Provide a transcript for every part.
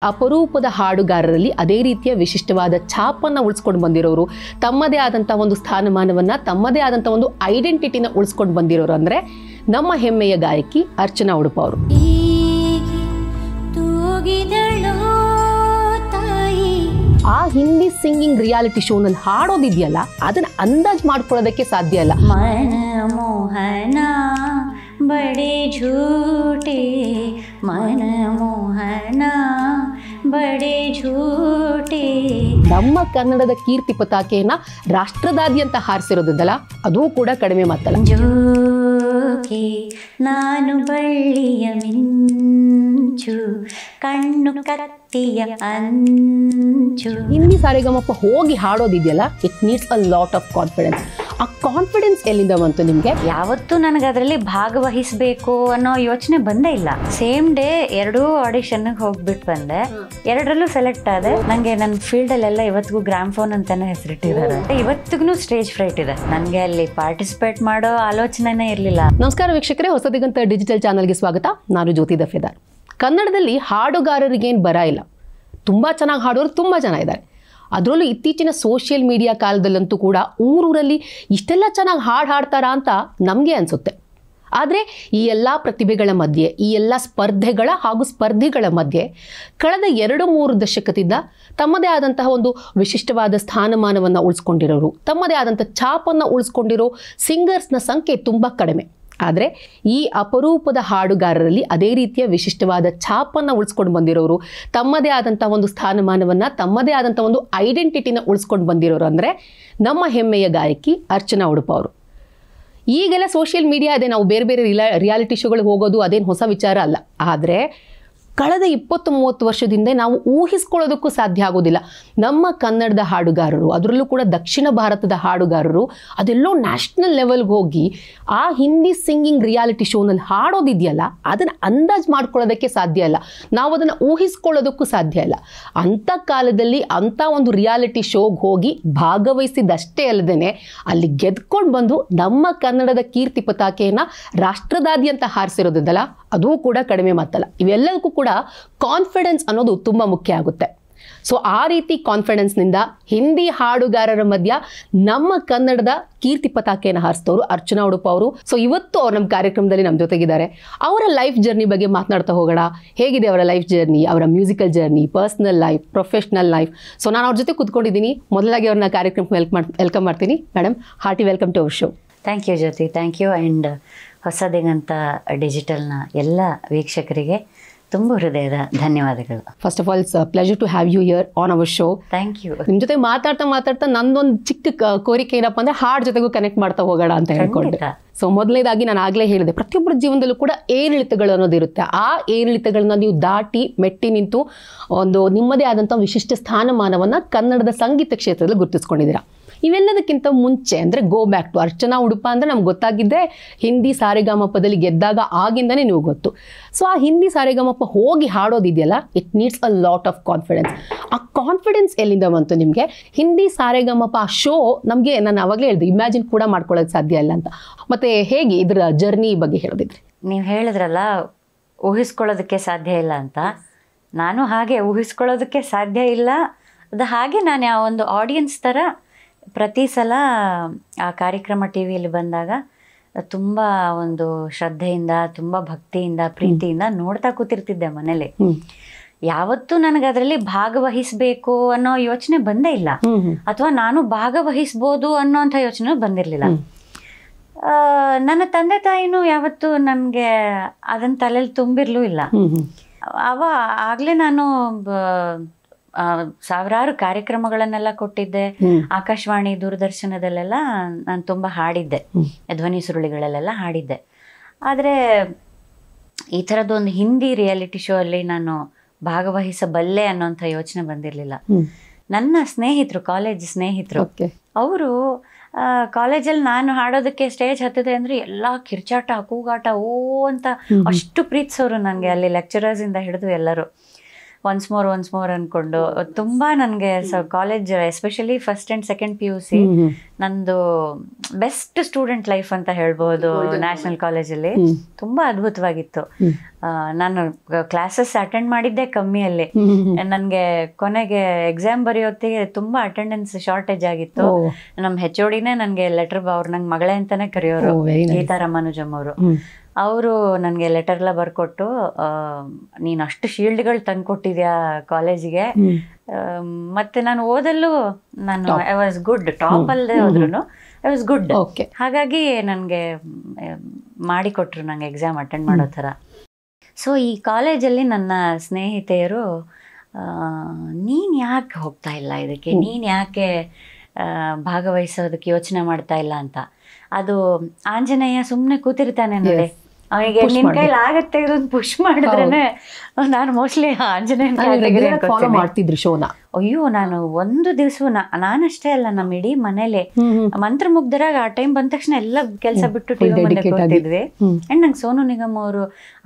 ಅಪರೂಪದ ಹಾಡುಗಾರರಲ್ಲಿ ಅದೇ ರೀತಿಯ ವಿಶಿಷ್ಟವಾದ ಛಾಪನ್ನು ಉಳಿಸ್ಕೊಂಡು ಬಂದಿರೋರು, ತಮ್ಮದೇ ಆದಂಥ ಒಂದು ಸ್ಥಾನಮಾನವನ್ನು, ತಮ್ಮದೇ ಆದಂಥ ಒಂದು ಐಡೆಂಟಿಟಿನ ಉಳಿಸ್ಕೊಂಡು ಬಂದಿರೋರು ಅಂದರೆ ನಮ್ಮ ಹೆಮ್ಮೆಯ ಗಾಯಕಿ ಅರ್ಚನಾ ಉಡುಪ ಅವರು. ಆ ಹಿಂದಿ ಸಿಂಗಿಂಗ್ ರಿಯಾಲಿಟಿ ಶೋನಲ್ಲಿ ಹಾಡೋದಿದೆಯಲ್ಲ, ಅದನ್ನ ಅಂದಾಜ್ ಮಾಡ್ಕೊಳ್ಳೋದಕ್ಕೆ ಸಾಧ್ಯ ಇಲ್ಲ. ಮನಮೋಹನ ಬಡೆ ಝೂಟೆ, ಮನಮೋಹನ ಬಡೆ ಝೂಟೆ. ನಮ್ಮ ಕನ್ನಡದ ಕೀರ್ತಿ ಪತಾಕೆಯನ್ನ ರಾಷ್ಟ್ರದಾದ್ಯಂತ ಹಾರಿಸಿರೋದಿದ್ದಲ್ಲ, ಅದೂ ಕೂಡ ಕಡಿಮೆ ಮಾತಲ್ಲ. ಜೋಕೆ ನಾನು ಬಳ್ಳಿಯ ಮಿಂಚು, ಕಣ್ಣು ಕತ್ತಿಯ ಅಂಚು. ಹಿಂದಿ ಸಾರೆಗಮಪ ಹೋಗಿ ಹಾಡೋದಿದೆಯಲ್ಲ, it needs a lot of confidence. ಆ ಕಾನ್ಫಿಡೆನ್ಸ್ ಎಲ್ಲಿಂದ ಬಂತು ನಿಮಗೆ? ಯಾವತ್ತೂ ನನಗೆ ಅದರಲ್ಲಿ ಭಾಗವಹಿಸಬೇಕು ಅನ್ನೋ ಯೋಚನೆ ಬಂದೇ ಇಲ್ಲ. ಸೇಮ್ ಡೇ 2 ಆಡಿಷನ್ಗೆ ಹೋಗ್ಬಿಟ್ಟು ಬಂದೆ, 2ರಲ್ಲೂ ಸೆಲೆಕ್ಟ್ ಆದೆ. ನನಗೆ ನನ್ನ ಫೀಲ್ಡಲ್ಲೆಲ್ಲ ಇವತ್ತಿಗೂ ಗ್ರಾಮ್ಫೋನ್ ಅಂತಾನೆ ಹೆಸರಿಟ್ಟಿದ್ದಾರೆ. ಇವತ್ತಿಗೂ ಸ್ಟೇಜ್ ಫ್ರೈಟ್ ಇದೆ. ನನಗೆ ಅಲ್ಲಿ ಪಾರ್ಟಿಸಿಪೇಟ್ ಮಾಡೋ ಆಲೋಚನೆನೇ ಇರಲಿಲ್ಲ. ನಮಸ್ಕಾರ ವೀಕ್ಷಕರೇ, ಹೊಸದಿಗಂತ ಡಿಜಿಟಲ್ ಚಾನಲ್ಗೆ ಸ್ವಾಗತ. ನಾನು ಜ್ಯೋತಿ ದಫೇದಾರ್. ಕನ್ನಡದಲ್ಲಿ ಹಾಡುಗಾರರಿಗೇನು ಬರ ಇಲ್ಲ, ತುಂಬ ಚೆನ್ನಾಗಿ ಹಾಡೋರು ತುಂಬ ಜನ ಇದ್ದಾರೆ. ಅದರಲ್ಲೂ ಇತ್ತೀಚಿನ ಸೋಷಿಯಲ್ ಮೀಡಿಯಾ ಕಾಲದಲ್ಲಂತೂ ಕೂಡ ಊರೂರಲ್ಲಿ ಇಷ್ಟೆಲ್ಲ ಚೆನ್ನಾಗಿ ಹಾಡ್ತಾರಾ ಅಂತ ನಮಗೆ ಅನಿಸುತ್ತೆ. ಆದರೆ ಈ ಎಲ್ಲ ಪ್ರತಿಭೆಗಳ ಮಧ್ಯೆ, ಈ ಎಲ್ಲ ಸ್ಪರ್ಧೆಗಳ ಹಾಗೂ ಸ್ಪರ್ಧಿಗಳ ಮಧ್ಯೆ ಕಳೆದ 2-3 ದಶಕದಿಂದ ತಮ್ಮದೇ ಆದಂತಹ ಒಂದು ವಿಶಿಷ್ಟವಾದ ಸ್ಥಾನಮಾನವನ್ನು ಉಳಿಸ್ಕೊಂಡಿರೋರು, ತಮ್ಮದೇ ಆದಂಥ ಛಾಪನ್ನು ಉಳಿಸ್ಕೊಂಡಿರೋ ಸಿಂಗರ್ಸ್ನ ಸಂಖ್ಯೆ ತುಂಬ ಕಡಿಮೆ. ಆದರೆ ಈ ಅಪರೂಪದ ಹಾಡುಗಾರರಲ್ಲಿ ಅದೇ ರೀತಿಯ ವಿಶಿಷ್ಟವಾದ ಛಾಪನ್ನು ಉಳಿಸ್ಕೊಂಡು ಬಂದಿರೋರು, ತಮ್ಮದೇ ಆದಂಥ ಒಂದು ಸ್ಥಾನಮಾನವನ್ನು, ತಮ್ಮದೇ ಆದಂಥ ಒಂದು ಐಡೆಂಟಿಟಿನ ಉಳಿಸ್ಕೊಂಡು ಬಂದಿರೋರು ಅಂದರೆ ನಮ್ಮ ಹೆಮ್ಮೆಯ ಗಾಯಕಿ ಅರ್ಚನಾ ಉಡುಪ ಅವರು. ಈಗೆಲ್ಲ ಸೋಷಿಯಲ್ ಮೀಡಿಯಾ ಇದೆ, ನಾವು ಬೇರೆ ಬೇರೆ ರಿಯಾಲಿಟಿ ಶೋಗಳಿಗೆ ಹೋಗೋದು ಅದೇನು ಹೊಸ ವಿಚಾರ ಅಲ್ಲ. ಆದರೆ ಕಳೆದ 20-30 ವರ್ಷದಿಂದ ನಾವು ಊಹಿಸ್ಕೊಳ್ಳೋದಕ್ಕೂ ಸಾಧ್ಯ ಆಗೋದಿಲ್ಲ. ನಮ್ಮ ಕನ್ನಡದ ಹಾಡುಗಾರರು, ಅದರಲ್ಲೂ ಕೂಡ ದಕ್ಷಿಣ ಭಾರತದ ಹಾಡುಗಾರರು ಅದೆಲ್ಲೋ ನ್ಯಾಷನಲ್ ಲೆವೆಲ್ಗೆ ಹೋಗಿ ಆ ಹಿಂದಿ ಸಿಂಗಿಂಗ್ ರಿಯಾಲಿಟಿ ಶೋನಲ್ಲಿ ಹಾಡೋದಿದೆಯಲ್ಲ, ಅದನ್ನು ಅಂದಾಜು ಮಾಡ್ಕೊಳ್ಳೋದಕ್ಕೆ ಸಾಧ್ಯ ಇಲ್ಲ. ನಾವು ಅದನ್ನು ಊಹಿಸ್ಕೊಳ್ಳೋದಕ್ಕೂ ಸಾಧ್ಯ ಇಲ್ಲ. ಅಂಥ ಕಾಲದಲ್ಲಿ ಅಂಥ ಒಂದು ರಿಯಾಲಿಟಿ ಶೋಗೆ ಹೋಗಿ ಭಾಗವಹಿಸಿದಷ್ಟೇ ಅಲ್ಲದೇ ಅಲ್ಲಿ ಗೆದ್ಕೊಂಡು ಬಂದು ನಮ್ಮ ಕನ್ನಡದ ಕೀರ್ತಿ ಪತಾಕೆಯನ್ನು ರಾಷ್ಟ್ರದಾದ್ಯಂತ ಹಾರಿಸಿರೋದಿದ್ದಲ್ಲ, ಅದೂ ಕೂಡ ಕಡಿಮೆ ಮಾತಲ್ಲ. ಇವೆಲ್ಲದಕ್ಕೂ ಕೂಡ ಕಾನ್ಫಿಡೆನ್ಸ್ ಅನ್ನೋದು ತುಂಬ ಮುಖ್ಯ ಆಗುತ್ತೆ. ಸೊ ಆ ರೀತಿ ಕಾನ್ಫಿಡೆನ್ಸ್ನಿಂದ ಹಿಂದಿ ಹಾಡುಗಾರರ ಮಧ್ಯ ನಮ್ಮ ಕನ್ನಡದ ಕೀರ್ತಿ ಪತಾಕೆಯನ್ನು ಹಾರಿಸಿದವರು ಅರ್ಚನಾ ಉಡುಪ ಅವರು. ಸೊ ಇವತ್ತು ಅವ್ರು ನಮ್ಮ ಕಾರ್ಯಕ್ರಮದಲ್ಲಿ ನಮ್ಮ ಜೊತೆಗಿದ್ದಾರೆ. ಅವರ ಲೈಫ್ ಜರ್ನಿ ಬಗ್ಗೆ ಮಾತನಾಡ್ತಾ ಹೋಗೋಣ. ಹೇಗಿದೆ ಅವರ ಲೈಫ್ ಜರ್ನಿ, ಅವರ musical journey, personal life, professional life. So ನಾನು ಅವ್ರ ಜೊತೆ ಕೂತ್ಕೊಂಡಿದ್ದೀನಿ. ಮೊದಲಾಗಿ ಅವ್ರನ್ನ ಕಾರ್ಯಕ್ರಮಕ್ಕೆ ವೆಲ್ಕಮ್ ಮಾಡ್ತೀನಿ. Madam, hearty welcome to our show. Thank you Jyoti, thank you. And Hosadiganta ಡಿಜಿಟಲ್ನ ಎಲ್ಲ ವೀಕ್ಷಕರಿಗೆ ತುಂಬ ಹೃದಯದ ಧನ್ಯವಾದಗಳು. First of all pleasure to have you here on our show. Thank you. ನಿಮ್ಮ ಜೊತೆ ಮಾತಾಡ್ತಾ ನಂದೊಂದು ಚಿಕ್ಕ ಕೋರಿಕೆ ಏನಪ್ಪ ಅಂದರೆ ಹಾಡ್ ಜೊತೆಗೂ ಕನೆಕ್ಟ್ ಮಾಡ್ತಾ ಹೋಗೋಣ ಅಂತ ಹೇಳ್ಕೊಂಡೆ. ಸೊ ಮೊದಲನೇದಾಗಿ ನಾನು ಆಗಲೇ ಹೇಳಿದೆ, ಪ್ರತಿಯೊಬ್ಬರ ಜೀವನದಲ್ಲೂ ಕೂಡ ಏರಿಳಿತಗಳು ಅನ್ನೋದಿರುತ್ತೆ. ಆ ಏರಿಳಿತಗಳನ್ನ ನೀವು ದಾಟಿ ಮೆಟ್ಟಿ ನಿಂತು ಒಂದು ನಿಮ್ಮದೇ ಆದಂಥ ವಿಶಿಷ್ಟ ಸ್ಥಾನಮಾನವನ್ನು ಕನ್ನಡದ ಸಂಗೀತ ಕ್ಷೇತ್ರದಲ್ಲಿ ಗುರುತಿಸ್ಕೊಂಡಿದ್ದೀರಾ. ಇವೆಲ್ಲದಕ್ಕಿಂತ ಮುಂಚೆ ಅಂದರೆ go back to Archana Udupa ಅಂದರೆ ನಮ್ಗೆ ಗೊತ್ತಾಗಿದ್ದೆ ಹಿಂದಿ ಸಾರೆಗಾಮಪದಲ್ಲಿ ಗೆದ್ದಾಗ ಆಗಿಂದನೇ ನೀವು ಗೊತ್ತು. ಸೊ ಆ ಹಿಂದಿ ಸಾರೆಗಾಮಪ ಹೋಗಿ ಹಾಡೋದಿದೆಯಲ್ಲ, it needs a lot of confidence. ಆ ಕಾನ್ಫಿಡೆನ್ಸ್ ಎಲ್ಲಿಂದ ಬಂತು ನಿಮಗೆ? ಹಿಂದಿ ಸಾರೆಗಾಮಪ ಆ ಶೋ ನಮಗೆ, ನಾನು ಅವಾಗಲೇ ಹೇಳಿದೆ, ಇಮ್ಯಾಜಿನ್ ಕೂಡ ಮಾಡ್ಕೊಳ್ಳೋಕೆ ಸಾಧ್ಯ ಇಲ್ಲ ಅಂತ. ಮತ್ತು ಹೇಗೆ ಇದರ ಜರ್ನಿ ಬಗ್ಗೆ ಹೇಳೋದಿದ್ರಿ? ನೀವು ಹೇಳಿದ್ರಲ್ಲ ಊಹಿಸ್ಕೊಳ್ಳೋದಕ್ಕೆ ಸಾಧ್ಯ ಇಲ್ಲ ಅಂತ. ನಾನು ಹಾಗೆ ಊಹಿಸ್ಕೊಳ್ಳೋದಕ್ಕೆ ಸಾಧ್ಯ ಇಲ್ಲ. ಅದು ಹಾಗೆ ನಾನು ಆ ಒಂದು ಆಡಿಯನ್ಸ್ ಥರ ಪ್ರತಿ ಸಲ ಆ ಕಾರ್ಯಕ್ರಮ ಟಿ ವಿಯಲ್ಲಿ ಬಂದಾಗ ತುಂಬ ಒಂದು ಶ್ರದ್ಧೆಯಿಂದ, ತುಂಬ ಭಕ್ತಿಯಿಂದ, ಪ್ರೀತಿಯಿಂದ ನೋಡ್ತಾ ಕೂತಿರ್ತಿದ್ದೆ ಮನೇಲಿ. ಯಾವತ್ತೂ ನನಗೆ ಅದರಲ್ಲಿ ಭಾಗವಹಿಸಬೇಕು ಅನ್ನೋ ಯೋಚನೆ ಬಂದೇ ಇಲ್ಲ, ಅಥವಾ ನಾನು ಭಾಗವಹಿಸ್ಬೋದು ಅನ್ನೋಂಥ ಯೋಚನೆ ಬಂದಿರಲಿಲ್ಲ. ನನ್ನ ತಂದೆ ತಾಯಿನೂ ಯಾವತ್ತೂ ನನಗೆ ಅದನ್ನ ತಲೆಯಲ್ಲಿ ತುಂಬಿರ್ಲೂ ಇಲ್ಲ. ಆಗಲೇ ನಾನು ಸಾವಿರಾರು ಕಾರ್ಯಕ್ರಮಗಳನ್ನೆಲ್ಲ ಕೊಟ್ಟಿದ್ದೆ. ಆಕಾಶವಾಣಿ, ದೂರದರ್ಶನದಲ್ಲೆಲ್ಲ ನಾನು ತುಂಬ ಹಾಡಿದ್ದೆ, ಧ್ವನಿ ಸುರುಳಿಗಳಲ್ಲೆಲ್ಲ ಹಾಡಿದ್ದೆ. ಆದರೆ ಈ ಥರದ್ದೊಂದು ಹಿಂದಿ ರಿಯಾಲಿಟಿ ಶೋ ಅಲ್ಲಿ ನಾನು ಭಾಗವಹಿಸಬಲ್ಲೆ ಅನ್ನೋಂಥ ಯೋಚನೆ ಬಂದಿರಲಿಲ್ಲ. ನನ್ನ ಸ್ನೇಹಿತರು, ಕಾಲೇಜ್ ಸ್ನೇಹಿತರು, ಅವರು ಕಾಲೇಜಲ್ಲಿ ನಾನು ಹಾಡೋದಕ್ಕೆ ಸ್ಟೇಜ್ ಹತ್ತಿದೆ ಅಂದರೆ ಎಲ್ಲ ಕಿರ್ಚಾಟ, ಕೂಗಾಟ, ಓ ಅಂತ ಅಷ್ಟು ಪ್ರೀತಿಸೋರು ನನಗೆ. ಅಲ್ಲಿ ಲೆಕ್ಚರರ್ಸಿಂದ ಹಿಡಿದು ಎಲ್ಲರೂ ಒನ್ಸ್ ಮೋರ್ ಅಂದ್ಕೊಂಡು ತುಂಬ ನನಗೆ college, especially first and second PUC ನಂದು ಬೆಸ್ಟ್ ಸ್ಟೂಡೆಂಟ್ ಲೈಫ್ ಅಂತ ಹೇಳ್ಬೋದು. ನ್ಯಾಷನಲ್ ಕಾಲೇಜಲ್ಲಿ ತುಂಬ ಅದ್ಭುತವಾಗಿತ್ತು. ನಾನು ಕ್ಲಾಸಸ್ ಅಟೆಂಡ್ ಮಾಡಿದ್ದೆ ಕಮ್ಮಿಯಲ್ಲಿ. ನನಗೆ ಕೊನೆಗೆ ಎಕ್ಸಾಮ್ ಬರೆಯೋತ್ತಿಗೆ ತುಂಬಾ ಅಟೆಂಡೆನ್ಸ್ ಶಾರ್ಟೇಜ್ ಆಗಿತ್ತು. ನಮ್ಮ HODನೇ ನನಗೆ ಲೆಟರ್, ಅವ್ರು ನಂಗೆ ಮಗಳೇ ಅಂತಾನೆ ಕರೆಯೋರು, ಗೀತಾ ರಾಮಾನುಜಮ್ ಅವರು ನನಗೆ ಲೆಟರ್ ಎಲ್ಲ ಬರ್ಕೊಟ್ಟು, ನೀನು ಅಷ್ಟು ಶೀಲ್ಡ್ಗಳು ತಂದ್ಕೊಟ್ಟಿದ್ಯಾ ಕಾಲೇಜಿಗೆ, ಮತ್ತೆ ನಾನು ಓದಲ್ಲೂ ನಾನು ಐ ವಾಸ್ ಗುಡ್, ಟಾಪ್ ಅಲ್ಲದೆ ಹೋದ್ರು ಐ ವಾಸ್ ಗುಡ್. ಹಾಗಾಗಿ ನನಗೆ ಮಾಡಿಕೊಟ್ರು ನಂಗೆ ಎಕ್ಸಾಮ್ ಅಟೆಂಡ್ ಮಾಡೋ ಥರ. ಸೊ ಈ ಕಾಲೇಜಲ್ಲಿ ನನ್ನ ಸ್ನೇಹಿತೆಯರು, ನೀನು ಯಾಕೆ ಹೋಗ್ತಾ ಇಲ್ಲ ಇದಕ್ಕೆ, ನೀನು ಯಾಕೆ ಭಾಗವಹಿಸೋದಕ್ಕೆ ಯೋಚನೆ ಮಾಡ್ತಾ ಇಲ್ಲ ಅಂತ. ಅದು ಆಂಜನೇಯ ಸುಮ್ಮನೆ ಕೂತಿರ್ತಾನೆ ನೋಡಿ, ಅವನಿಗೆ ನಿನ್ ಕೈಲಿ ಆಗತ್ತೆ ಇದೊಂದು ಪುಷ್ ಮಾಡಿದ್ರೇನೆ ನಾನು ಮೋಸ್ಟ್ಲಿ ಆಂಜನೇಯನ ಮಾಡ್ತಿದ್ರು ಶೋನ. ಅಯ್ಯೋ, ನಾನು ಒಂದು ದಿವಸ ನಾನಷ್ಟೇ ಅಲ್ಲ, ನಮ್ಮ ಇಡೀ ಮನೇಲಿ ಮಂತ್ರಮುಗ್ಧರಾಗ ಆ ಟೈಮ್ ಬಂದ ತಕ್ಷಣ ಎಲ್ಲ ಕೆಲಸ ಬಿಟ್ಟು ಟಿವಿ ಮುಂದೆ ಕೂತಿದ್ವಿ. ಅಂಡ್ ನಂಗೆ ಸೋನು ನಿಗಮ್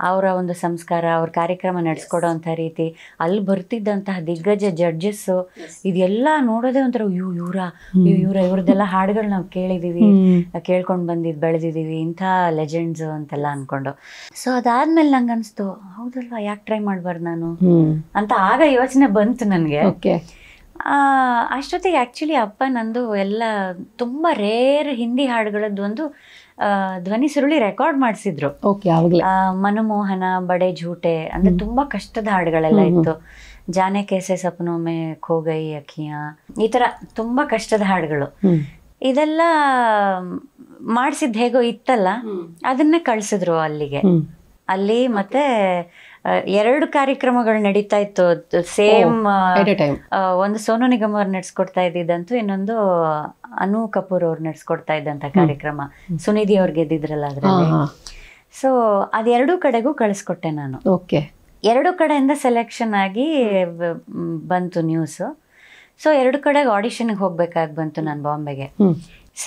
ಅವರ ಒಂದು ಸಂಸ್ಕಾರ, ಅವ್ರ ಕಾರ್ಯಕ್ರಮ ನಡೆಸ್ಕೊಡೋಂಥ ರೀತಿ, ಅಲ್ಲಿ ಬರ್ತಿದ್ದಂತಹ ದಿಗ್ಗಜ ಜಡ್ಜಸ್, ಇದೆಲ್ಲ ನೋಡೋದೇ ಒಂಥರ ಇವ್ರದ್ದೆಲ್ಲ ಹಾಡುಗಳು ನಾವು ಕೇಳಿದೀವಿ, ಕೇಳ್ಕೊಂಡು ಬೆಳೆದಿದೀವಿ, ಇಂಥ ಲೆಜೆಂಡ್ಸ್ ಅಂತೆಲ್ಲ ಅನ್ಕೊಂಡು. ಸೊ ಅದಾದ್ಮೇಲೆ ನಂಗೆ ಅನ್ಸ್ತು, ಹೌದಲ್ವಾ, ಯಾಕೆ ಟ್ರೈ ಮಾಡ್ಬಾರ್ದು ನಾನು ಅಂತ ಆಗ ಯೋಚನೆ ಬಂತು ನನಗೆ. ಅಷ್ಟೊತ್ತಿಗೆ ಆ್ಯಕ್ಚುಲಿ ಅಪ್ಪ ನಂದು ಎಲ್ಲ ತುಂಬ ರೇರ್ ಹಿಂದಿ ಹಾಡುಗಳದ್ದು ಒಂದು ಧ್ವನಿ ಸುರುಳಿ ರೆಕಾರ್ಡ್ ಮಾಡಿಸಿದ್ರು. ಮನಮೋಹನ, ಬಡೆ ಝೂಟೆ, ಅಂದ್ರೆ ತುಂಬಾ ಕಷ್ಟದ ಹಾಡುಗಳೆಲ್ಲ ಇತ್ತು. ಜಾನೆ ಕೇಸೆ ಸಪನೋ ಮೇ ಖೋ ಗೈ ಅಖಿಯಾ, ಈ ತರ ತುಂಬಾ ಕಷ್ಟದ ಹಾಡುಗಳು. ಇದೆಲ್ಲ ಮಾಡಿಸಿದ್ ಹೇಗೋ ಇತ್ತಲ್ಲ, ಅದನ್ನೇ ಕಳ್ಸಿದ್ರು ಅಲ್ಲಿಗೆ. ಅಲ್ಲಿ ಮತ್ತೆ 2 ಕಾರ್ಯಕ್ರಮಗಳು ನಡೀತಾ ಇತ್ತು ಸೇಮ್. ಒಂದು ಸೋನು ನಿಗಮ್ ಅವ್ರು ನಡೆಸ್ಕೊಡ್ತಾ ಇದ್ದಿದ್ದಂತೂ, ಇನ್ನೊಂದು ಅನು ಕಪೂರ್ ಅವ್ರು ನಡೆಸ್ಕೊಡ್ತಾ ಇದ್ದಂತ ಕಾರ್ಯಕ್ರಮ, ಸುನಿಧಿ ಅವ್ರು ಗೆದ್ದಿದ್ರಲ್ಲ ಅದ್ರಲ್ಲಿ. ಸೊ ಅದ್2 ಕಡೆಗೂ ಕಳಿಸ್ಕೊಟ್ಟೆ ನಾನು. 2 ಕಡೆಯಿಂದ ಸೆಲೆಕ್ಷನ್ ಆಗಿ ಬಂತು ನ್ಯೂಸ್. ಸೊ 2 ಕಡೆಗೆ ಆಡಿಷನ್ಗೆ ಹೋಗ್ಬೇಕಾಗಿ ಬಂತು ನಾನು ಬಾಂಬೆಗೆ.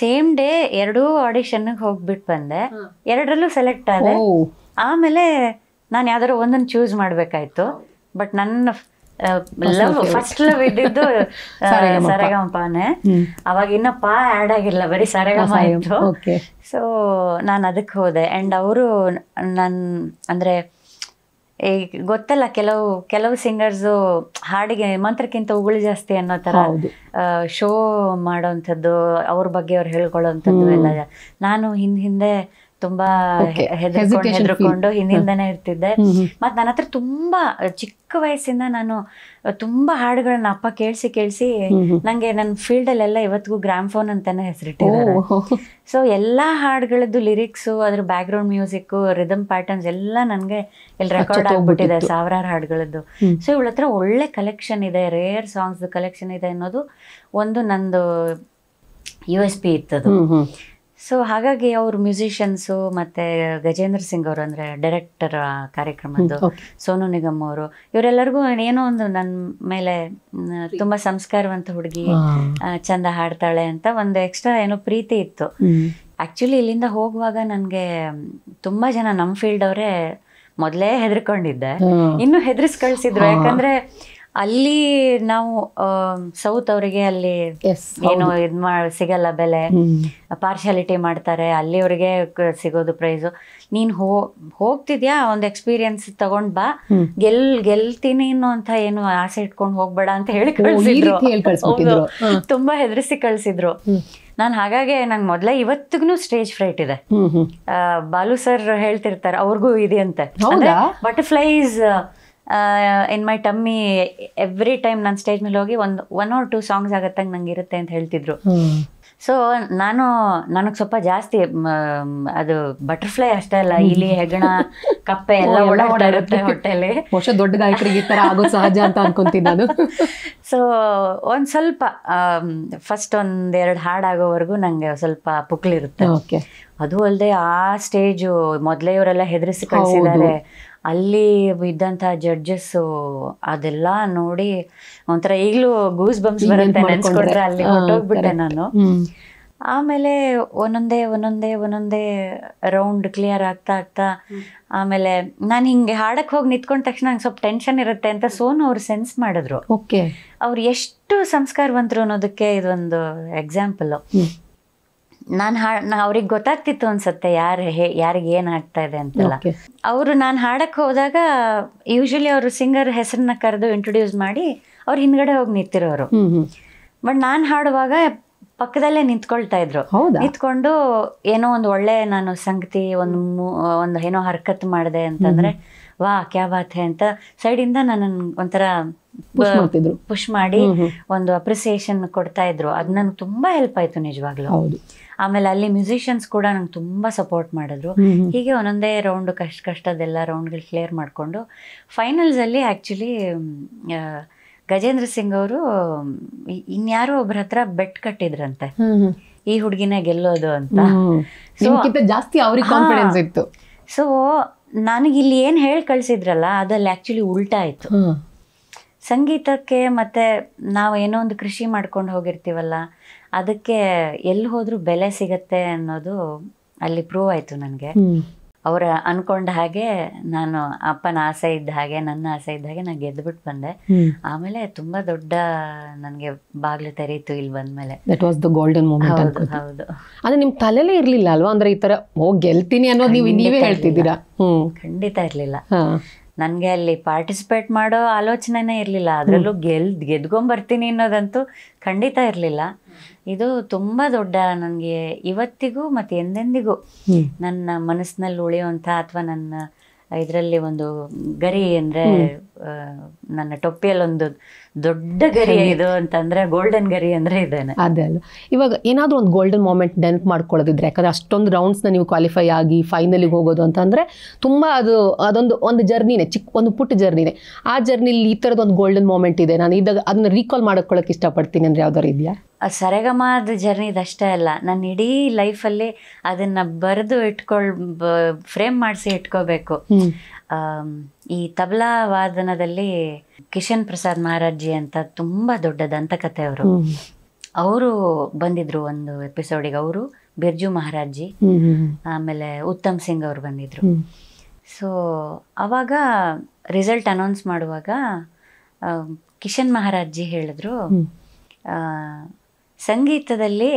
ಸೇಮ್ ಡೇ 2 ಆಡಿಷನ್ಗೆ ಹೋಗ್ಬಿಟ್ಟು ಬಂದೆ, 2ರಲ್ಲೂ ಸೆಲೆಕ್ಟ್ ಆದೆ. ಆಮೇಲೆ ನಾನು ಯಾವ್ದಾರು ಒಂದನ್ನು ಚೂಸ್ ಮಾಡ್ಬೇಕಾಯ್ತು. ಬಟ್ ನನ್ನ ಫಸ್ಟ್ ಲವ್ ಇದ್ದಿದ್ದು ಸರೆಗಮಪನೇ. ಅವಾಗ ಇನ್ನ ಆ್ಯಡ್ ಆಗಿಲ್ಲ, ಬರೀ ಸರೆಗಮ ಇತ್ತು. ಸೊ ನಾನು ಅದಕ್ಕೆ ಹೋದೆ. ಅಂಡ್ ಅವರು ಅಂದ್ರೆ ಗೊತ್ತಲ್ಲ, ಕೆಲವು ಸಿಂಗರ್ಸು ಹಾಡಿಗೆ ಮಂತ್ರಕ್ಕಿಂತ ಉಗುಳು ಜಾಸ್ತಿ ಅನ್ನೋ ತರ ಶೋ ಮಾಡೋಂಥದ್ದು, ಅವ್ರ ಬಗ್ಗೆ ಅವ್ರು ಹೇಳ್ಕೊಳ್ಳೋಂಥದ್ದು ಎಲ್ಲ. ನಾನು ಹಿಂದೆ ತುಂಬಾ ಹೆದರ್ಕೊಂಡು ಹಿಂದಿಂದನೇ ಇರ್ತಿದ್ದೆ. ಮತ್ ನನ್ನ ಹತ್ರ ತುಂಬಾ ಚಿಕ್ಕ ವಯಸ್ಸಿಂದ ನಾನು ತುಂಬಾ ಹಾಡುಗಳನ್ನ ಅಪ್ಪ ಕೇಳಿಸಿ ನಂಗೆ ನನ್ನ ಫೀಲ್ಡ್ ಅಲ್ಲೆಲ್ಲ ಇವತ್ತಿಗೂ ಗ್ರಾಮ್ಫೋನ್ ಅಂತಾನೆ ಹೆಸರಿಟ್ಟಿದ್ದಾರೆ. ಸೊ ಎಲ್ಲಾ ಹಾಡುಗಳದ್ದು ಲಿರಿಕ್ಸ್, ಅದ್ರ back ground music, rhythm patterns ಎಲ್ಲ ನನ್ಗೆ ಇಲ್ಲಿ ರೆಕಾರ್ಡ್ ಆಗ್ಬಿಟ್ಟಿದೆ, ಸಾವಿರಾರು ಹಾಡುಗಳದ್ದು. ಸೊ ಇವಳ ಹತ್ರ ಒಳ್ಳೆ ಕಲೆಕ್ಷನ್ ಇದೆ, ರೇರ್ ಸಾಂಗ್ಸ್ ಕಲೆಕ್ಷನ್ ಇದೆ ಅನ್ನೋದು ಒಂದು ನಂದು USP ಇತ್ತದು. ಸೊ ಹಾಗಾಗಿ ಅವರು ಮ್ಯೂಸಿಷಿಯನ್ಸು, ಮತ್ತೆ ಗಜೇಂದ್ರ ಸಿಂಗ್ ಅವರು ಅಂದ್ರೆ ಡೈರೆಕ್ಟರ್ ಕಾರ್ಯಕ್ರಮದ್ದು, ಸೋನು ನಿಗಮ್ ಅವರು, ಇವರೆಲ್ಲರಿಗೂ ಏನೋ ಒಂದು ನನ್ನ ಮೇಲೆ ತುಂಬಾ ಸಂಸ್ಕಾರವಂತ ಹುಡುಗಿ, ಚಂದ ಹಾಡ್ತಾಳೆ ಅಂತ ಒಂದು ಎಕ್ಸ್ಟ್ರಾ ಏನೋ ಪ್ರೀತಿ ಇತ್ತು. ಆಕ್ಚುಲಿ ಇಲ್ಲಿಂದ ಹೋಗುವಾಗ ನನ್ಗೆ ತುಂಬಾ ಜನ ನಮ್ಮ ಫೀಲ್ಡ್ ಅವರೇ ಮೊದಲೇ ಹೆದರ್ಕೊಂಡಿದ್ದೆ, ಇನ್ನು ಹೆದರ್ಸ್ ಕಳ್ಸಿದ್ರು. ಯಾಕಂದ್ರೆ ಅಲ್ಲಿ ನಾವು ಸೌತ್ ಅವರಿಗೆ ಅಲ್ಲಿ ಏನು ಸಿಗಲ್ಲ ಬೆಲೆ, ಪಾರ್ಶಾಲಿಟಿ ಮಾಡ್ತಾರೆ, ಅಲ್ಲಿವರೆಗೆ ಸಿಗೋದು ಪ್ರೈಸು. ನೀನ್ ಹೋಗ್ತಿದ್ಯಾ, ಒಂದು ಎಕ್ಸ್ಪೀರಿಯನ್ಸ್ ತಗೊಂಡ್ ಬಾ, ಗೆಲ್ತೀನಿ ಅಂತ ಏನು ಆಸೆ ಇಟ್ಕೊಂಡು ಹೋಗ್ಬೇಡ ಅಂತ ಹೇಳಿ ಕಳ್ಸಿದ್ರು. ತುಂಬಾ ಹೆದರಿಸಿ ಕಳ್ಸಿದ್ರು. ನಾನು ಹಾಗಾಗಿ ನಂಗೆ ಮೊದ್ಲೇ ಇವತ್ತಿಗೂ ಸ್ಟೇಜ್ ಫ್ರೈಟ್ ಇದೆ. ಬಾಲು ಸರ್ ಹೇಳ್ತಿರ್ತಾರೆ, ಅವ್ರಿಗೂ ಇದೆ ಅಂತೆ, ಬಟರ್ಫ್ಲೈಸ್ ಇನ್ ಮೈ ಟಮ್ಮಿ ಎವ್ರಿ ಟೈಮ್ ನಾನು ಸ್ಟೇಜ್ ಮೇಲೆ ಹೋಗಿ 1 or 2 ಸಾಂಗ್ಸ್ ಆಗತ್ತಂಗೆ ನಂಗೆ ಇರುತ್ತೆ ಅಂತ ಹೇಳ್ತಿದ್ರು. ಸೊ ನನಗೆ ಸ್ವಲ್ಪ ಜಾಸ್ತಿ ಅದು ಬಟರ್ಫ್ಲೈ ಅಷ್ಟೇ ಅಲ್ಲ, ಇಲಿ, ಹೆಗಣ, ಕಪ್ಪೆ ಎಲ್ಲ ಓಡಾಡ್ತಾ ಇರುತ್ತೆ ಹೊಟ್ಟೆಲಿ. ದೊಡ್ಡ ಗಾಯಕರಿಗೆ ಈ ತರ ಆಗೋದು ಸಹಜ ಅಂತ ಅನ್ಕೊಂತೀನಿ ನಾನು. ಸೊ ಒಂದ್ ಸ್ವಲ್ಪ ಫಸ್ಟ್ 1-2 ಹಾಡಾಗೋವರೆಗೂ ನಂಗೆ ಸ್ವಲ್ಪ ಪುಕ್ಲಿರುತ್ತೆ. ಅದು ಅಲ್ಲದೆ ಆ ಸ್ಟೇಜು ಮೊದಲೇ ಇವರೆಲ್ಲ ಹೆದರಿಸಿ ಕಳಿಸಿದ್ದಾರೆ. ಅಲ್ಲಿ ಇದ್ದಂಥ ಜಡ್ಜಸ್ಸು ಅದೆಲ್ಲ ನೋಡಿ ಒಂಥರ ಈಗಲೂ ಗೂಸ್ ಬಂಪ್ಸ್ ಬರುತ್ತೆ ನೆನ್ಸ್ಕೊಂಡ್ರೆ. ಅಲ್ಲಿ ಹೊರಟೋಗ್ಬಿಟ್ಟೆ ನಾನು. ಆಮೇಲೆ ಒಂದೊಂದೇ ರೌಂಡ್ ಕ್ಲಿಯರ್ ಆಗ್ತಾ ಆಮೇಲೆ ನಾನು ಹಿಂಗೆ ಹಾಡಕ್ಕೆ ಹೋಗಿ ನಿಂತ್ಕೊಂಡ ತಕ್ಷಣ ನಂಗೆ ಸ್ವಲ್ಪ ಟೆನ್ಷನ್ ಇರುತ್ತೆ ಅಂತ ಸೋನು ಅವ್ರು ಸೆನ್ಸ್ ಮಾಡಿದ್ರು. ಅವ್ರು ಎಷ್ಟು ಸಂಸ್ಕಾರವಂತರು ಅನ್ನೋದಕ್ಕೆ ಇದೊಂದು ಎಕ್ಸಾಂಪಲ್. ನಾನು ಅವ್ರಿಗೆ ಗೊತ್ತಾಗ್ತಿತ್ತು ಅನ್ಸುತ್ತೆ ಯಾರಿಗೆ ಏನು ಆಗ್ತಾ ಇದೆ ಅಂತೆಲ್ಲ. ಅವರು ನಾನು ಹಾಡಕ್ಕೆ ಹೋದಾಗ ಯೂಶಲಿ ಅವರು ಸಿಂಗರ್ ಹೆಸರನ್ನ ಕರೆದು ಇಂಟ್ರೊಡ್ಯೂಸ್ ಮಾಡಿ ಅವ್ರು ಹಿಂದ್ಗಡೆ ಹೋಗಿ ನಿಂತಿರೋರು. ಬಟ್ ನಾನು ಹಾಡುವಾಗ ಪಕ್ಕದಲ್ಲೇ ನಿಂತ್ಕೊಳ್ತಾ ಇದ್ರು. ನಿಂತ್ಕೊಂಡು ಏನೋ ಒಂದು ಒಳ್ಳೆ ನಾನು ಸಂಗತಿ ಒಂದು ಏನೋ ಹರ್ಕತ್ ಮಾಡಿದೆ ಅಂತಂದ್ರೆ ವಾ ಕ್ಯಾ ಬಾತ್ ಹೇ ಅಂತ ಸೈಡಿಂದ ನನ್ನ ಒಂಥರ ಪುಷ್ ಮಾಡಿ ಒಂದು ಅಪ್ರಿಸಿಯೇಷನ್ ಕೊಡ್ತಾ ಇದ್ರು. ಅದು ನನಗೆ ತುಂಬಾ ಹೆಲ್ಪ್ ಆಯ್ತು ನಿಜವಾಗ್ಲೂ. ಆಮೇಲೆ ಅಲ್ಲಿ ಮ್ಯೂಸಿಷಿಯನ್ಸ್ ಕೂಡ ನಂಗೆ ತುಂಬಾ ಸಪೋರ್ಟ್ ಮಾಡಿದ್ರು. ಹೀಗೆ ಒಂದೊಂದೇ ರೌಂಡ್ ಕಷ್ಟದೆಲ್ಲ ರೌಂಡ್ಗಳು ಕ್ಲಿಯರ್ ಮಾಡಿಕೊಂಡು ಫೈನಲ್ಸ್ ಅಲ್ಲಿ ಆಕ್ಚುಲಿ ಗಜೇಂದ್ರ ಸಿಂಗ್ ಅವರು ಇನ್ಯಾರೋ ಒಬ್ರ ಹತ್ರ ಬೆಟ್ ಕಟ್ಟಿದ್ರಂತೆ, ಈ ಹುಡುಗಿನೇ ಗೆಲ್ಲೋದು ಅಂತ. ಜಾಸ್ತಿ ಅವ್ರಿಗೆ ಕಾನ್ಫಿಡೆನ್ಸ್ ಇತ್ತು. ಸೊ ನನಗೆ ಇಲ್ಲಿ ಏನು ಹೇಳಿ ಕಳ್ಸಿದ್ರಲ್ಲ ಅದಲ್ಲಿ ಆಕ್ಚುಲಿ ಉಲ್ಟಾ ಆಯ್ತು. ಸಂಗೀತಕ್ಕೆ ಮತ್ತೆ ನಾವು ಏನೋ ಒಂದು ಕೃಷಿ ಮಾಡ್ಕೊಂಡು ಹೋಗಿರ್ತೀವಲ್ಲ, ಅದಕ್ಕೆ ಎಲ್ಲಿ ಹೋದ್ರೂ ಬೆಲೆ ಸಿಗತ್ತೆ ಅನ್ನೋದು ಅಲ್ಲಿ ಪ್ರೂವ್ ಆಯ್ತು ನನಗೆ. ಅವ್ರ ಅನ್ಕೊಂಡ ಹಾಗೆ ನಾನು ಅಪ್ಪನ ಆಸೆ ಇದ್ದ ಹಾಗೆ ನನ್ನ ಆಸೆ ಇದ್ದ ಹಾಗೆ ನಾನು ಗೆದ್ದುಬಿಟ್ಟು ಬಂದೆ. ಆಮೇಲೆ ತುಂಬಾ ದೊಡ್ಡ ನನಗೆ ಬಾಗ್ಲು ತೆರೀತು ಇಲ್ಲಿ ಬಂದ್ಮೇಲೆ. That was the golden moment. ಹೌದು. ಅಂದ್ರೆ ನಿಮ್ ತಲೆಲೇ ಇರ್ಲಿಲ್ಲ ಅಲ್ವಾ, ಅಂದ್ರೆ ಈ ತರ ಗೆಲ್ತೀನಿ ಅನ್ನೋದು ನೀವೇ ಹೇಳ್ತಿದ್ದೀರಾ? ಖಂಡಿತ ಇರ್ಲಿಲ್ಲ. ನನಗೆ ಅಲ್ಲಿ ಪಾರ್ಟಿಸಿಪೇಟ್ ಮಾಡೋ ಆಲೋಚನೆನೇ ಇರಲಿಲ್ಲ. ಅದರಲ್ಲೂ ಗೆದ್ಕೊಂಬರ್ತೀನಿ ಅನ್ನೋದಂತೂ ಖಂಡಿತ ಇರಲಿಲ್ಲ. ಇದು ತುಂಬ ದೊಡ್ಡ ನನಗೆ ಇವತ್ತಿಗೂ ಮತ್ತು ಎಂದೆಂದಿಗೂ ನನ್ನ ಮನಸ್ಸಿನಲ್ಲಿ ಉಳಿಯುವಂಥ ಅಥವಾ ನನ್ನ ಇದರಲ್ಲಿ ಒಂದು ಗರಿ ಅಂದರೆ ನನ್ನ ಟೊಪ್ಪಿಯಲ್ಲಿ ಒಂದು ದೊಡ್ಡ ಗರಿ ಇದು ಅಂತಂದರೆ ಗೋಲ್ಡನ್ ಗರಿ ಅಂದರೆ ಇದೇನೆ. ಅದೇ ಅಲ್ಲ, ಇವಾಗ ಏನಾದರೂ ಒಂದು ಗೋಲ್ಡನ್ ಮೂಮೆಂಟ್ ನೆನಪು ಮಾಡ್ಕೊಳ್ಳೋದಿದ್ರೆ, ಯಾಕಂದರೆ ಅಷ್ಟೊಂದು ರೌಂಡ್ಸ್ನ ನೀವು ಕ್ವಾಲಿಫೈ ಆಗಿ ಫೈನಲಿಗೆ ಹೋಗೋದು ಅಂತಂದರೆ ತುಂಬ ಒಂದು ಜರ್ನಿನೇ, ಒಂದು ಪುಟ್ಟ ಜರ್ನಿನೇ. ಆ ಜರ್ನಿಲಿ ಈ ಥರದ್ದು ಒಂದು ಗೋಲ್ಡನ್ ಮೂಮೆಂಟ್ ಇದೆ, ನಾನು ಇದ್ದಾಗ ಅದನ್ನ ರೀಕಾಲ್ ಮಾಡ್ಕೊಳ್ಳೋಕೆ ಇಷ್ಟಪಡ್ತೀನಿ ಅಂದರೆ ಯಾವ್ದಾರು ಇದೆಯಾ? ಸರೆಗಮದ ಜರ್ನಿದಷ್ಟೇ ಅಲ್ಲ, ನನ್ನ ಇಡೀ ಲೈಫಲ್ಲಿ ಅದನ್ನು ಬರೆದು ಫ್ರೇಮ್ ಮಾಡಿಸಿ ಇಟ್ಕೋಬೇಕು. ಈ ತಬಲಾ ವಾದನದಲ್ಲಿ ಕಿಶನ್ ಪ್ರಸಾದ್ ಮಹಾರಾಜ್ ಅಂತ ತುಂಬ ದೊಡ್ಡ ದಂತಕಥೆ ಅವರು ಬಂದಿದ್ರು ಒಂದು ಎಪಿಸೋಡಿಗೆ. ಅವರು ಬಿರ್ಜು ಮಹಾರಾಜಿ, ಆಮೇಲೆ ಉತ್ತಮ್ ಸಿಂಗ್ ಅವರು ಬಂದಿದ್ರು. ಸೊ ಅವಾಗ ರಿಸಲ್ಟ್ ಅನೌನ್ಸ್ ಮಾಡುವಾಗ ಕಿಶನ್ ಮಹಾರಾಜಿ ಹೇಳಿದ್ರು, ಸಂಗೀತದಲ್ಲಿ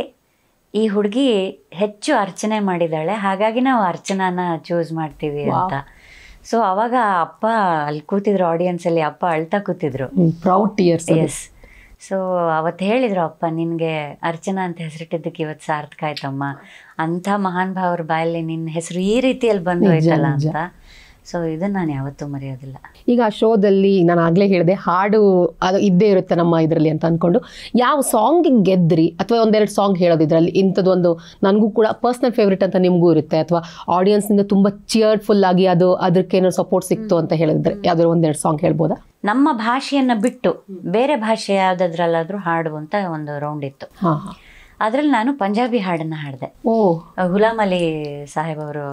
ಈ ಹುಡುಗಿ ಹೆಚ್ಚು ಅರ್ಚನೆ ಮಾಡಿದಾಳೆ, ಹಾಗಾಗಿ ನಾವು ಅರ್ಚನಾನ ಚೂಸ್ ಮಾಡ್ತೀವಿ ಅಂತ. ಸೊ ಅವಾಗ ಅಪ್ಪ ಅಲ್ಲಿ ಕೂತಿದ್ರು ಆಡಿಯನ್ಸಲ್ಲಿ, ಅಪ್ಪ ಅಳ್ತಾ ಕೂತಿದ್ರು, ಪ್ರೌಡ್ ಟಿಯರ್ಸ್. ಎಸ್. ಸೊ ಅವತ್ತು ಹೇಳಿದ್ರು, ಅಪ್ಪ ನಿನಗೆ ಅರ್ಚನಾ ಅಂತ ಹೆಸರಿಟ್ಟಿದ್ದಕ್ಕೆ ಇವತ್ತು ಸಾರ್ಥಕ ಆಯ್ತಮ್ಮ, ಅಂಥ ಮಹಾನ್ ಭಾವರ ಬಾಯಲ್ಲಿ ನಿನ್ನ ಹೆಸರು ಈ ರೀತಿಯಲ್ಲಿ ಬಂದು ಹೋಯ್ತಲ್ಲ ಅಂತ. ಸೊ ಇದನ್ನು ನಾನು ಯಾವತ್ತೂ ಮರೆಯೋದಿಲ್ಲ. ಈಗ ಆ ಶೋದಲ್ಲಿ ನಾನು ಆಗಲೇ ಹೇಳಿದೆ, ಹಾಡು ಅದು ಇದ್ದೇ ಇರುತ್ತೆ ನಮ್ಮ ಇದರಲ್ಲಿ ಅಂತ ಅಂದ್ಕೊಂಡು, ಯಾವ ಸಾಂಗಿಗೆ ಗೆದ್ರಿ ಅಥವಾ ಒಂದೆರಡು ಸಾಂಗ್ ಹೇಳೋದು ಇದರಲ್ಲಿ ಇಂಥದ್ದು ಒಂದು ನನಗೂ ಕೂಡ ಪರ್ಸ್ನಲ್ ಫೇವ್ರೇಟ್ ಅಂತ ನಿಮಗೂ ಇರುತ್ತೆ, ಅಥವಾ ಆಡಿಯನ್ಸ್ನಿಂದ ತುಂಬ ಚಿಯರ್ಫುಲ್ ಆಗಿ ಅದಕ್ಕೇನೋ ಸಪೋರ್ಟ್ ಸಿಕ್ತು ಅಂತ ಹೇಳಿದ್ರೆ ಯಾವ್ದಾದ್ರು ಒಂದೆರಡು ಸಾಂಗ್ ಹೇಳ್ಬೋದಾ? ನಮ್ಮ ಭಾಷೆಯನ್ನು ಬಿಟ್ಟು ಬೇರೆ ಭಾಷೆ ಯಾವುದಾದ್ರಲ್ಲಾದರೂ ಹಾಡು ಅಂತ ಒಂದು ರೌಂಡ್ ಇತ್ತು. ಅದರಲ್ಲಿ ನಾನು ಪಂಜಾಬಿ ಹಾಡನ್ನು ಹಾಡಿದೆ. ಗುಲಾಮ್ ಅಲಿ ಸಾಹೇಬ್ ಅವರು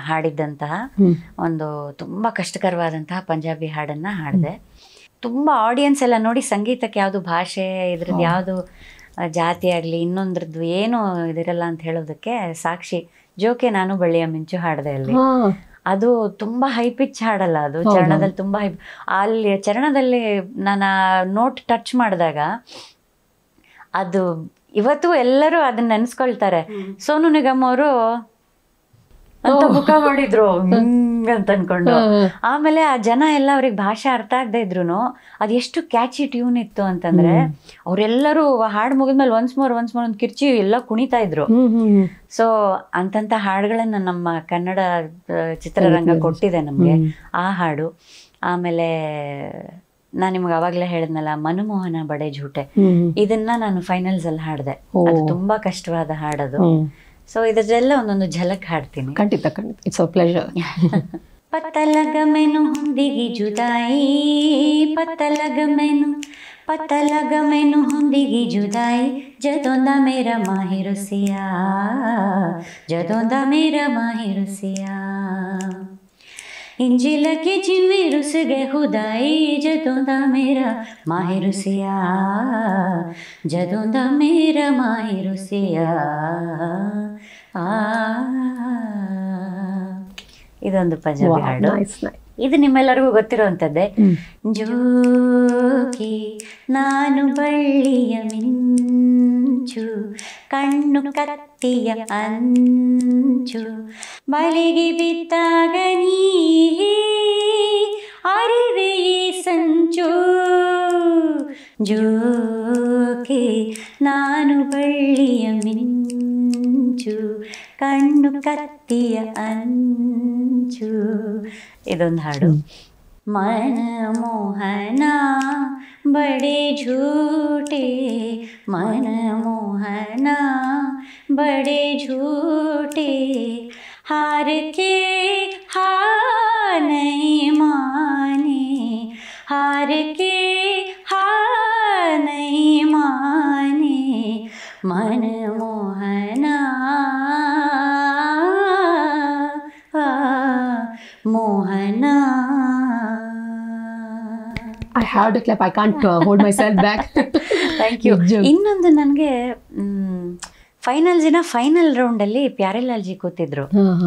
ಹಾಡಿದ್ದಂತಹ ಒಂದು ತುಂಬ ಕಷ್ಟಕರವಾದಂತಹ ಪಂಜಾಬಿ ಹಾಡನ್ನು ಹಾಡಿದೆ. ತುಂಬ ಆಡಿಯನ್ಸ್ ಎಲ್ಲ ನೋಡಿ ಸಂಗೀತಕ್ಕೆ ಯಾವುದು ಭಾಷೆ ಇದ್ರದ್ದು ಯಾವುದು ಜಾತಿ ಆಗಲಿ ಇನ್ನೊಂದ್ರದ್ದು ಏನು ಇದಿರಲ್ಲ ಅಂತ ಹೇಳೋದಕ್ಕೆ ಸಾಕ್ಷಿ ಜೋಕೆ ನಾನು ಬಳ್ಳಿಯ ಮಿಂಚು ಹಾಡಿದೆ ಅಲ್ಲಿ. ಅದು ತುಂಬ ಹೈ ಪಿಚ್ ಹಾಡಲ್ಲ, ಅದು ಚರಣದಲ್ಲಿ ತುಂಬ ಅಲ್ಲಿ ಚರಣದಲ್ಲಿ ನಾನು ನೋಟ್ ಟಚ್ ಮಾಡಿದಾಗ ಅದು ಇವತ್ತು ಎಲ್ಲರೂ ಅದನ್ನ ನೆನ್ಸ್ಕೊಳ್ತಾರೆ. ಸೋನು ನಿಗಮ್ ಅವರು ಅಂತ ಮುಖ ಮಾಡಿದ್ರು ಅಂತ ಅನ್ಕೊಂಡು. ಆಮೇಲೆ ಆ ಜನ ಎಲ್ಲ ಅವ್ರಿಗೆ ಭಾಷೆ ಅರ್ಥ ಆಗದೆ ಇದ್ರು ಅದು ಎಷ್ಟು ಕ್ಯಾಚಿ ಟ್ಯೂನ್ ಇತ್ತು ಅಂತಂದ್ರೆ ಅವರೆಲ್ಲರೂ ಹಾಡು ಮುಗಿದ್ಮೇಲೆ ಒನ್ಸ್ ಮೋರ್ ಒಂದು ಕಿರ್ಚಿ ಎಲ್ಲ ಕುಣಿತಾ ಇದ್ರು. ಸೊ ಅಂತಂತ ಹಾಡುಗಳನ್ನ ನಮ್ಮ ಕನ್ನಡ ಚಿತ್ರರಂಗ ಕೊಟ್ಟಿದೆ ನಮ್ಗೆ ಆ ಹಾಡು. ಆಮೇಲೆ ನಾನು ನಿಮ್ಗೆ ಅವಾಗಲೇ ಹೇಳಿದ್ನಲ್ಲ ಮನಮೋಹನ ಬಡೆ ಝೂಟೆ, ಇದನ್ನ ನಾನು ಫೈನಲ್ಸ್ ಅಲ್ಲಿ ಹಾಡಿದೆ. ಅದು ತುಂಬಾ ಕಷ್ಟವಾದ ಹಾಡದು. ಸೊ ಇದೆಲ್ಲ ಒಂದೊಂದು ಝಲಕ್ ಹಾಡ್ತೀನಿ. ಖಂಡಿತ ಖಂಡಿತ, ಇಟ್ಸ್ ಅ ಪ್ಲೆಜರ್. पता लग मैनू हुंदीगी जुदाई, पता लग मैनू हुंदीगी जुदाई, जदों दा मेरा माही रुसिया, जदों दा मेरा माही रुसिया, इंज लगे जिवें रुस गए खुदाई, जदों दा मेरा माही रुसिया, जदों दा मेरा माही रुसिया. ಇದೊಂದು ಪಂಜಾಬಿ ಹಾಡು. ಇದು ನಿಮ್ಮೆಲ್ಲರಿಗೂ ಗೊತ್ತಿರುವಂಥದ್ದೇ. ಜೋಗಿ ನಾನು ಬಳ್ಳಿಯ ಮಿಂಚು, ಅಂಚು ಕಣ್ಣು ಕತ್ತಿಯ ಅಂಚು ಬಲೆಗೆ ಬಿದ್ದಾಗ ನೀ ಅರಿವೆ ಈ ಸಂಚು ಜೋಕೆ ನಾನು ಬಳ್ಳಿಯ ಮಿಂಚು ಕಣ್ಣು ಕತ್ತಿಯ ಅಂಚು. ಇದೊಂದು ಹಾಡು. मनमोहना बड़े झूठे मनमोहना बड़े झूठे हार के हार नहीं माने हार के हार नहीं माने मनमोहना मोहना. I have to clap. I can't hold myself back. Thank you. ಇನ್ನೊಂದು ನನಗೆ ಫೈನಲ್ ರೌಂಡಲ್ಲಿ ಪ್ಯಾರೆಲಾಲ್ ಜಿ ಕೂತಿದ್ರು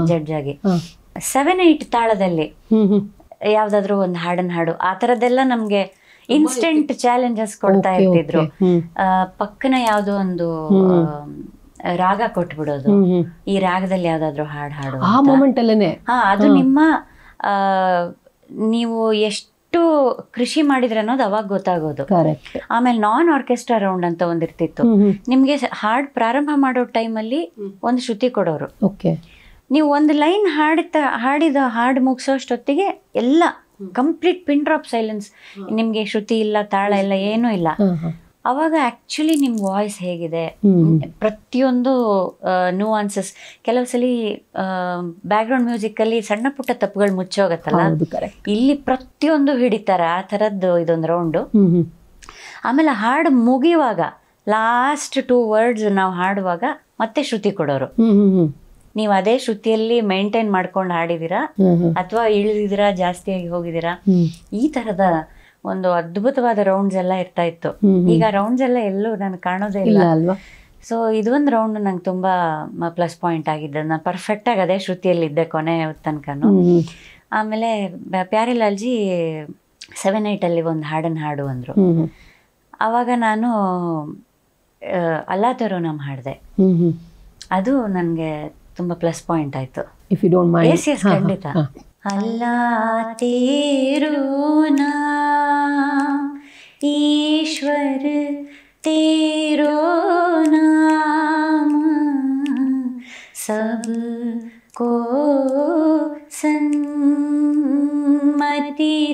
ಜಡ್ಜ್ ಆಗಿ. 7-8 ತಾಳದಲ್ಲಿ ಯಾವ್ದಾದ್ರು ಒಂದು ಹಾಡು ಆ ಥರದ್ದೆಲ್ಲ ನಮ್ಗೆ ಇನ್ಸ್ಟೆಂಟ್ ಚಾಲೆಂಜಸ್ ಕೊಡ್ತಾ ಇರ್ತಿದ್ರು. ಪಕ್ಕನ ಯಾವುದೋ ಒಂದು ರಾಗ ಕೊಟ್ಬಿಡೋದು, ಈ ರಾಗದಲ್ಲಿ ಯಾವ್ದಾದ್ರು ಹಾಡು ಆ ಮೂಮೆಂಟ್ ಅಲ್ಲೇನೆ. ಅದು ನಿಮ್ಮ ನೀವು ಎಷ್ಟು ಕೃಷಿ ಮಾಡಿದ್ರೆ ಅನ್ನೋದು ಅವಾಗ ಗೊತ್ತಾಗೋದು. ಆಮೇಲೆ ನಾನ್ ಆರ್ಕೆಸ್ಟ್ರಾ ರೌಂಡ್ ಅಂತ ಒಂದಿರ್ತಿತ್ತು. ನಿಮ್ಗೆ ಹಾಡ್ ಪ್ರಾರಂಭ ಮಾಡೋ ಟೈಮಲ್ಲಿ ಒಂದು ಶ್ರುತಿ ಕೊಡೋರು. ನೀವು ಒಂದು ಲೈನ್ ಹಾಡಿದ ಹಾಡು ಮುಗಿಸೋಷ್ಟೊತ್ತಿಗೆ ಎಲ್ಲ ಕಂಪ್ಲೀಟ್ ಪಿನ್ ಡ್ರಾಪ್ ಸೈಲೆನ್ಸ್. ನಿಮ್ಗೆ ಶ್ರುತಿ ಇಲ್ಲ, ತಾಳ ಇಲ್ಲ, ಏನೂ ಇಲ್ಲ. ಅವಾಗ ಆಕ್ಚುಲಿ ನಿಮ್ ವಾಯ್ಸ್ ಹೇಗಿದೆ, ಪ್ರತಿಯೊಂದು ನ್ಯೂಆನ್ಸಸ್, ಕೆಲವು ಸಲ ಬ್ಯಾಕ್ಗ್ರೌಂಡ್ ಮ್ಯೂಸಿಕ್ ಅಲ್ಲಿ ಸಣ್ಣ ಪುಟ್ಟ ತಪ್ಪುಗಳು ಮುಚ್ಚೋಗತ್ತಲ್ಲ, ಇಲ್ಲಿ ಪ್ರತಿಯೊಂದು ಹಿಡಿತಾರೆ. ಆ ಥರದ್ದು ಇದೊಂದು ರೌಂಡು. ಆಮೇಲೆ ಹಾಡು ಮುಗಿಯುವಾಗ ಲಾಸ್ಟ್ 2 ವರ್ಡ್ಸ್ ನಾವು ಹಾಡುವಾಗ ಮತ್ತೆ ಶ್ರುತಿ ಕೊಡೋರು. ನೀವು ಅದೇ ಶ್ರುತಿಯಲ್ಲಿ ಮೇಂಟೈನ್ ಮಾಡ್ಕೊಂಡು ಹಾಡಿದೀರಾ ಅಥವಾ ಇಳಿದಿದ್ದೀರಾ, ಜಾಸ್ತಿಯಾಗಿ ಹೋಗಿದ್ದೀರಾ, ಈ ತರದ ಒಂದು ಅದ್ಭುತವಾದ ರೌಂಡ್ಸ್ ಎಲ್ಲ ಇರ್ತಾ ಇತ್ತು. ಈಗ ರೌಂಡ್ಸ್ ಎಲ್ಲ ಎಲ್ಲೂ ನಾನು ಕಾಣೋದೇ ಇಲ್ಲ ಅಲ್ವಾ. ಸೊ ಇದೊಂದು ರೌಂಡ್ ನಂಗೆ ತುಂಬಾ ಪ್ಲಸ್ ಪಾಯಿಂಟ್ ಆಗಿದ್ದು. ನಾನು ಪರ್ಫೆಕ್ಟ್ ಆಗಿ ಅದೇ ಶ್ರುತಿಯಲ್ಲಿ ಇದ್ದೆ ಕೊನೆ ತನಕನು. ಆಮೇಲೆ ಪ್ಯಾರೆಲಾಲ್ ಜಿ 7-8 ಅಲ್ಲಿ ಒಂದು ಹಾಡು ಅಂದ್ರು. ಅವಾಗ ನಾನು ಅಲ್ಲಾ ತರೋ ನಮ್ ಹಾಡಿದೆ. ಅದು ನನಗೆ ತುಂಬಾ ಪ್ಲಸ್ ಪಾಯಿಂಟ್ ಆಯ್ತು. If you don't mind. Yes ಖಂಡಿತ. अल्लाह तेरो नाम ईश्वर तेरो नाम सबको सन्मति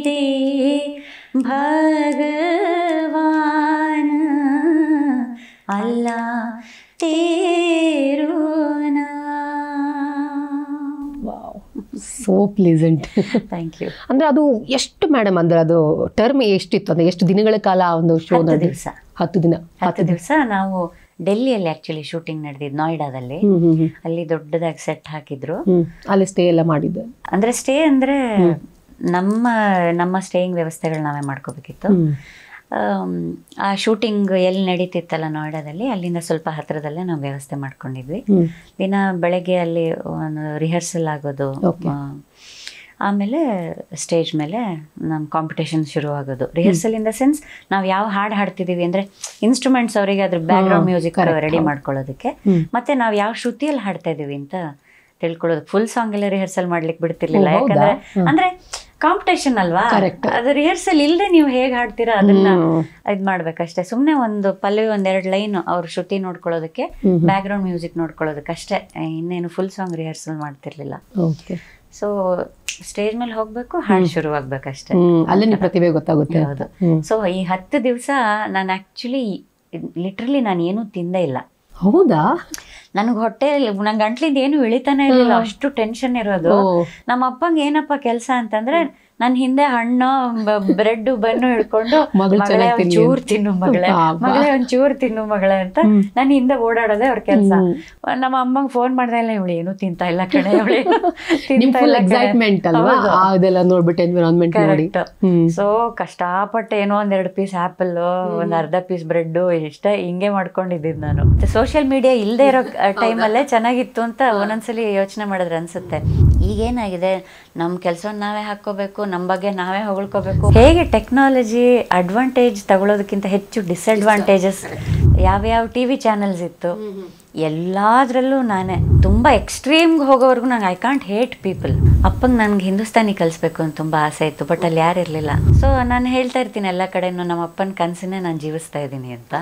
दे भगवान अल्लाह तेरो ಸೋ ಪ್ಲೀಸೆಂಟ್. Thank you. ಅಂದ್ರೆ ಅದು ಎಷ್ಟು ಮೇಡಮ್, ಅಂದ್ರೆ ಅದು ಟರ್ಮ್ ಎಷ್ಟಿತ್ತು ಅಂದ್ರೆ ಎಷ್ಟು ದಿನಗಳ ಕಾಲ ಒಂದು ಶೋ? 10 ದಿವಸ ನಾವು ಡೆಲ್ಲಿಯಲ್ಲಿ ಆಕ್ಚುಲಿ ಶೂಟಿಂಗ್ ನಡೆದಿದ್ದು, ನೋಯ್ಡಾದಲ್ಲಿ. ಅಲ್ಲಿ ದೊಡ್ಡದಾಗಿ ಸೆಟ್ ಹಾಕಿದ್ರು. ಅಲ್ಲಿ ಸ್ಟೇ ಎಲ್ಲ ಮಾಡಿದ್ದು. ಅಂದ್ರೆ ಸ್ಟೇ ಅಂದ್ರೆ ನಮ್ಮ ಸ್ಟೇಯಿಂಗ್ ವ್ಯವಸ್ಥೆಗಳು ನಾವೇ ಮಾಡ್ಕೋಬೇಕಿತ್ತು. ಆ ಶೂಟಿಂಗ್ ಎಲ್ಲಿ ನಡೀತಿತ್ತಲ್ಲ ನೋಯ್ಡಾದಲ್ಲಿ, ಅಲ್ಲಿಂದ ಸ್ವಲ್ಪ ಹತ್ತಿರದಲ್ಲೇ ನಾವು ವ್ಯವಸ್ಥೆ ಮಾಡ್ಕೊಂಡಿದ್ವಿ. ದಿನ ಬೆಳಗ್ಗೆ ಅಲ್ಲಿ ಒಂದು ರಿಹರ್ಸಲ್ ಆಗೋದು, ಆಮೇಲೆ ಸ್ಟೇಜ್ ಮೇಲೆ ನಮ್ಮ ಕಾಂಪಿಟೇಷನ್ ಶುರು ಆಗೋದು. ರಿಹರ್ಸಲ್ ಇನ್ ದ ಸೆನ್ಸ್ ನಾವು ಯಾವ ಹಾಡು ಹಾಡ್ತಿದೀವಿ ಅಂದ್ರೆ ಇನ್ಸ್ಟ್ರೂಮೆಂಟ್ಸ್ ಅವರಿಗೆ ಅದ್ರ ಬ್ಯಾಕ್ ಗ್ರೌಂಡ್ ಮ್ಯೂಸಿಕ್ ರೆಡಿ ಮಾಡ್ಕೊಳ್ಳೋದಕ್ಕೆ, ಮತ್ತೆ ನಾವು ಯಾವ ಶ್ರುತಿಯಲ್ಲಿ ಹಾಡ್ತಾ ಇದೀವಿ ಅಂತ ತಿಳ್ಕೊಳ್ಳೋದು. ಫುಲ್ ಸಾಂಗ್ ಎಲ್ಲ ರಿಹರ್ಸಲ್ ಮಾಡ್ಲಿಕ್ಕೆ ಬಿಡ್ತಿರ್ಲಿಲ್ಲ, ಯಾಕಂದ್ರೆ ಅಂದ್ರೆ ಕಾಂಪಿಟೇಷನ್ ಅಲ್ವಾ. ಅದು ರಿಹರ್ಸಲ್ ಇಲ್ಲದೆ ನೀವು ಹೇಗೆ ಹಾಡ್ತೀರಾ ಅದನ್ನ ಇದ್ ಮಾಡ್ಬೇಕಷ್ಟೇ. ಸುಮ್ನೆ ಒಂದು ಪಲ್ಲವಿ 1-2 ಲೈನ್ ಅವ್ರ ಶ್ರುತಿ ನೋಡ್ಕೊಳ್ಳೋದಕ್ಕೆ, ಬ್ಯಾಕ್ ಗ್ರೌಂಡ್ ಮ್ಯೂಸಿಕ್ ನೋಡ್ಕೊಳ್ಳೋದಕ್ಕೆ ಅಷ್ಟೇ. ಇನ್ನೇನು ಫುಲ್ ಸಾಂಗ್ ರಿಹರ್ಸಲ್ ಮಾಡ್ತಿರ್ಲಿಲ್ಲ. ಸೊ ಸ್ಟೇಜ್ ಮೇಲೆ ಹೋಗ್ಬೇಕು, ಹಾಡು ಶುರು ಆಗ್ಬೇಕಷ್ಟೇ, ಅಲ್ಲೇ ಪ್ರತಿಭೆ ಗೊತ್ತಾಗುತ್ತೆ. ಹೌದು. ಸೊ ಈ 10 ದಿವಸ ನಾನು ಆಕ್ಚುಲಿ ಲಿಟ್ರಲಿ ನಾನು ಏನೂ ತಿಂದೇ ಇಲ್ಲ. ಹೌದಾ? ನನಗೆ ಹೊಟ್ಟೆ, ನಂಗೆ ಗಂಟ್ಲಿಂದ ಏನು ಇಳಿತಾನೆ ಇರಲಿಲ್ಲ, ಅಷ್ಟು ಟೆನ್ಷನ್ ಇರೋದು. ನಮ್ಮ ಅಪ್ಪಂಗೆ ಏನಪ್ಪ ಕೆಲಸ ಅಂತಂದ್ರೆ, ನನ್ನ ಹಿಂದೆ ಹಣ್ಣು ಬ್ರೆಡ್ ಬನ್ನು ಹಿಡ್ಕೊಂಡು ಮಗಳೇ ಒಂಚೂರು ತಿನ್ನು ಮಗಳೇ, ಮಗಳೇ ಒಂಚೂರು ತಿನ್ನು ಮಗಳೇ ಅಂತ ನನ್ನ ಹಿಂದೆ ಓಡಾಡೋದೇ ಅವ್ರ ಕೆಲಸ. ನಮ್ಮ ಅಮ್ಮಂಗೆ ಫೋನ್ ಮಾಡ್ದೆ ಇಲ್ಲ, ಇವಳು ಏನು ತಿಂತಾ ಇಲ್ಲ ಕಣೆ, ಸೊ ಕಷ್ಟಪಟ್ಟು ಏನೋ 1-2 ಪೀಸ್ ಆಪಲ್, ಒಂದು ಅರ್ಧ ಪೀಸ್ ಬ್ರೆಡ್ ಇಷ್ಟ ಹಿಂಗೆ ಮಾಡ್ಕೊಂಡಿದ್ದಿದ್ದು ನಾನು. ಸೋಷಿಯಲ್ ಮೀಡಿಯಾ ಇಲ್ಲದೆ ಇರೋ ಟೈಮಲ್ಲೇ ಚೆನ್ನಾಗಿತ್ತು ಅಂತ ಒಂದೊಂದ್ಸಲಿ ಯೋಚನೆ ಮಾಡಿದ್ರೆ ಅನ್ಸುತ್ತೆ. ಈಗೇನಾಗಿದೆ, ನಮ್ಮ ಕೆಲಸವನ್ನು ನಾವೇ ಹಾಕೋಬೇಕು, ನಮ್ಮ ಬಗ್ಗೆ ನಾವೇ ಹೊಗಳ್ಕೋಬೇಕು. ಹೇಗೆ ಟೆಕ್ನಾಲಜಿ ಅಡ್ವಾಂಟೇಜ್ ತಗೊಳ್ಳೋದಕ್ಕಿಂತ ಹೆಚ್ಚು ಡಿಸ್ಅಡ್ವಾಂಟೇಜಸ್ ಯಾವ್ಯಾವ ಟಿ ವಿ ಚಾನಲ್ಸ್ ಇತ್ತು ಎಲ್ಲದರಲ್ಲೂ ನಾನೇ ತುಂಬ ಎಕ್ಸ್ಟ್ರೀಮ್ಗೆ ಹೋಗೋವರೆಗೂ ನಂಗೆ ಐ ಕಾಂಟ್ ಹೇಟ್ ಪೀಪಲ್. ಅಪ್ಪಂಗೆ ನನಗೆ ಹಿಂದೂಸ್ತಾನಿ ಕಲಿಸ್ಬೇಕು ಅಂತ ತುಂಬ ಆಸೆ ಇತ್ತು, ಬಟ್ ಅಲ್ಲಿ ಯಾರು ಇರಲಿಲ್ಲ. ಸೊ ನಾನು ಹೇಳ್ತಾ ಇರ್ತೀನಿ ಎಲ್ಲ ಕಡೆನೂ ನಮ್ಮ ಅಪ್ಪನ ಕನಸನ್ನೇ ನಾನು ಜೀವಿಸ್ತಾ ಇದ್ದೀನಿ ಅಂತ.